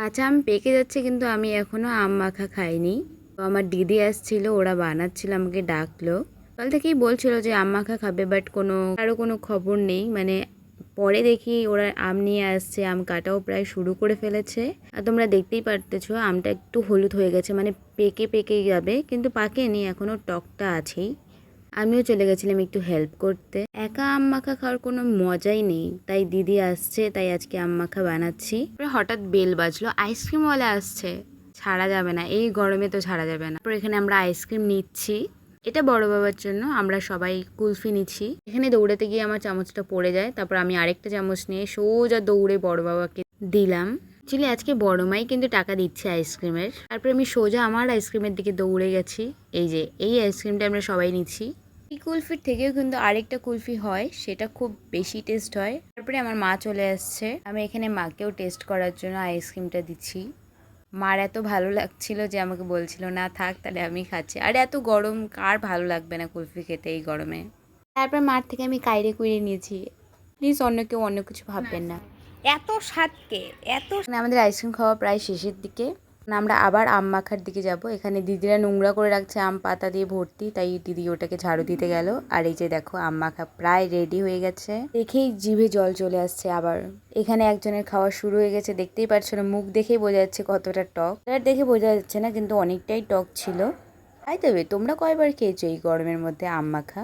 কাঁচা আম পেকে যাচ্ছে কিন্তু আমি এখনো আম মাখা খাইনি। তো আমার দিদি আসছিল, ওরা বানাচ্ছিল, আমাকে ডাকলো। কাল থেকেই বলছিল যে আম মাখা খাবে, বাট কারো কোনো খবর নেই। মানে পরে দেখি ওরা আম নিয়ে আসছে, আম কাটাও প্রায় শুরু করে ফেলেছে। আর তোমরা দেখতেই পারতেছো আমটা একটু হলুদ হয়ে গেছে, মানে পেকে পেকে যাবে, কিন্তু পাকেনি, এখনো টকটা আছেই। আমিও চলে গেছিলাম একটু হেল্প করতে। একা আম মাখা খাওয়ার কোনো মজাই নেই, তাই দিদি আসছে, তাই আজকে আম মাখা বানাচ্ছি। হঠাৎ বেল বাজলো, আইসক্রিমওয়ালা আসছে। ছাড়া যাবে না, এই গরমে তো ছাড়া যাবে না। তারপর এখানে আমরা আইসক্রিম নিচ্ছি, এটা বড় বাবার জন্য। আমরা সবাই কুলফি নিচ্ছি। এখানে দৌড়াতে গিয়ে আমার চামচটা পড়ে যায়, তারপর আমি আরেকটা চামচ নিয়ে সোজা দৌড়ে বড় বাবাকে দিলাম। অ্যাকচুয়ালি আজকে বড় মাই কিন্তু টাকা দিচ্ছে আইসক্রিমের। তারপর আমি সোজা আমার আইসক্রিমের দিকে দৌড়ে গেছি। এই যে এই আইসক্রিমটা আমরা সবাই নিচ্ছি। এই কুলফির থেকেও কিন্তু আরেকটা কুলফি হয়, সেটা খুব বেশি টেস্ট হয়। তারপরে আমার মা চলে আসছে, আমি এখানে মাকেও টেস্ট করার জন্য আইসক্রিমটা দিচ্ছি। মার এত ভালো লাগছিল যে আমাকে বলছিল না থাক তাহলে আমি খাচ্ছি। আর এত গরম, কার ভালো লাগবে না কুলফি খেতে এই গরমে। তারপর মার থেকে আমি কাইরে কুইরে নিয়েছি। প্লিজ অন্য কেউ অন্য কিছু ভাববেন না। এত স্বাদকে এত আমাদের আইসক্রিম খাওয়া প্রায় শেষের দিকে। আমরা আবার আম মাখার দিকে যাব। এখানে দিদিরা নোংরা করে রাখছে, আম পাতা দিয়ে ভর্তি, তাই দিদি ওটাকে ঝাড়ু দিতে গেল। আর এই যে দেখো আম মাখা প্রায় রেডি হয়ে গেছে, দেখেই জিভে জল চলে আসছে। আবার এখানে একজনের খাওয়া শুরু হয়ে গেছে, দেখতেই পারছো না, মুখ দেখেই বোঝা যাচ্ছে কতটা টক। আর দেখে বোঝা যাচ্ছে না, কিন্তু অনেকটাই টক ছিল। তাই তবে তোমরা কয়বার খেয়েছো এই গরমের মধ্যে আম মাখা?